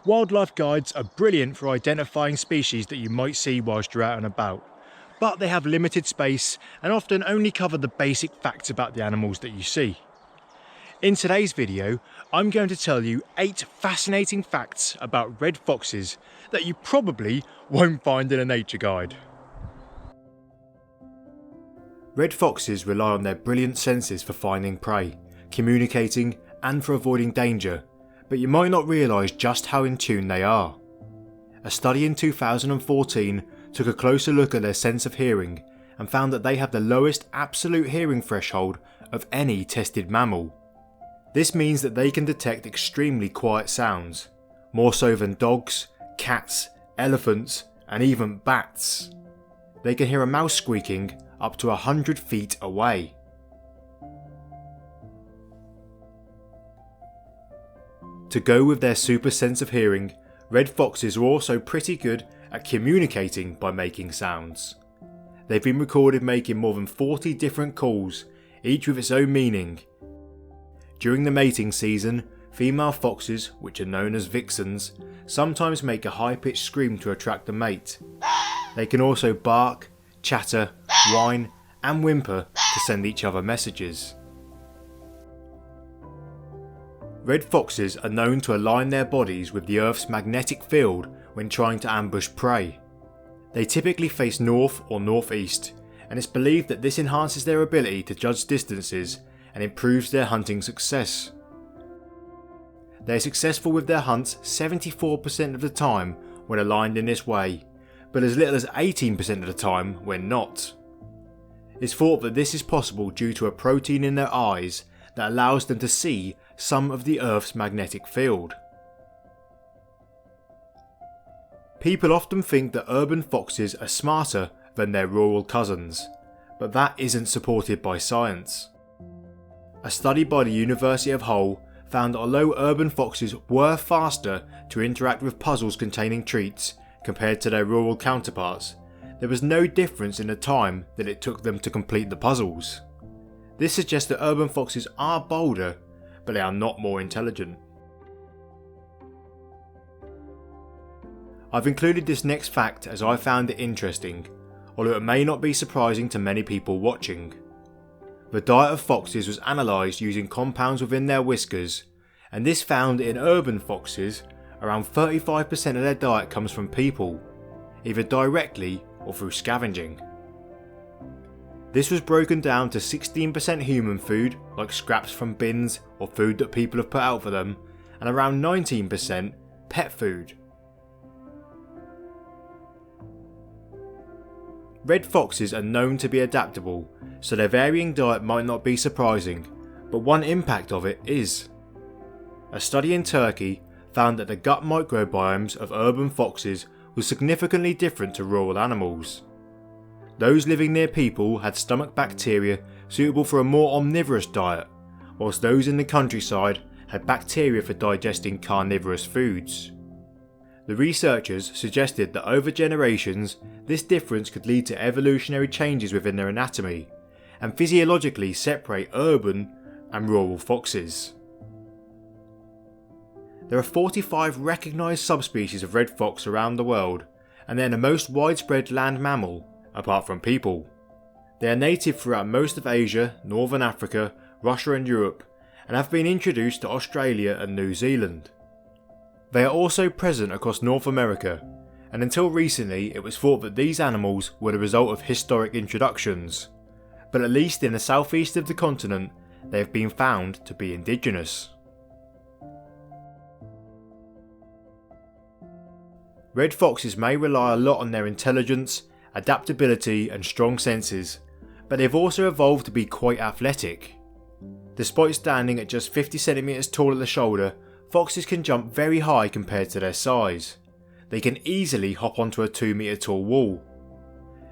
Wildlife guides are brilliant for identifying species that you might see whilst you're out and about, but they have limited space and often only cover the basic facts about the animals that you see. In today's video, I'm going to tell you 8 fascinating facts about red foxes that you probably won't find in a nature guide. Red foxes rely on their brilliant senses for finding prey, communicating and for avoiding danger, but you might not realise just how in tune they are. A study in 2014 took a closer look at their sense of hearing and found that they have the lowest absolute hearing threshold of any tested mammal. This means that they can detect extremely quiet sounds, more so than dogs, cats, elephants and even bats. They can hear a mouse squeaking up to 100 feet away. To go with their super sense of hearing, red foxes are also pretty good at communicating by making sounds. They've been recorded making more than 40 different calls, each with its own meaning. During the mating season, female foxes, which are known as vixens, sometimes make a high-pitched scream to attract the mate. They can also bark, chatter, whine and whimper to send each other messages. Red foxes are known to align their bodies with the Earth's magnetic field when trying to ambush prey. They typically face north or northeast, and it's believed that this enhances their ability to judge distances and improves their hunting success. They are successful with their hunts 74% of the time when aligned in this way, but as little as 18% of the time when not. It's thought that this is possible due to a protein in their eyes that allows them to see some of the Earth's magnetic field. People often think that urban foxes are smarter than their rural cousins, but that isn't supported by science. A study by the University of Hull found that although urban foxes were faster to interact with puzzles containing treats compared to their rural counterparts, there was no difference in the time that it took them to complete the puzzles. This suggests that urban foxes are bolder, but they are not more intelligent. I've included this next fact as I found it interesting, although it may not be surprising to many people watching. The diet of foxes was analysed using compounds within their whiskers, and this found in urban foxes around 35% of their diet comes from people, either directly or through scavenging. This was broken down to 16% human food, like scraps from bins or food that people have put out for them, and around 19% pet food. Red foxes are known to be adaptable, so their varying diet might not be surprising, but one impact of it is. A study in Turkey found that the gut microbiomes of urban foxes was significantly different to rural animals. Those living near people had stomach bacteria suitable for a more omnivorous diet, whilst those in the countryside had bacteria for digesting carnivorous foods. The researchers suggested that over generations this difference could lead to evolutionary changes within their anatomy and physiologically separate urban and rural foxes. There are 45 recognised subspecies of red fox around the world, and they are the most widespread land mammal, apart from people. They are native throughout most of Asia, Northern Africa, Russia and Europe, and have been introduced to Australia and New Zealand. They are also present across North America, and until recently it was thought that these animals were the result of historic introductions, but at least in the southeast of the continent they have been found to be indigenous. Red foxes may rely a lot on their intelligence, adaptability and strong senses, but they've also evolved to be quite athletic. Despite standing at just 50 centimeters tall at the shoulder, foxes can jump very high compared to their size. They can easily hop onto a 2-meter tall wall.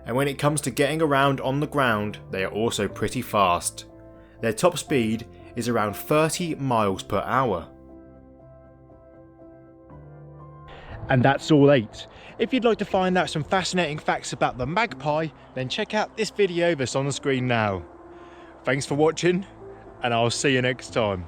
And when it comes to getting around on the ground, they are also pretty fast. Their top speed is around 30 miles per hour. And that's all 8. If you'd like to find out some fascinating facts about the magpie, then check out this video that's on the screen now. Thanks for watching, and I'll see you next time.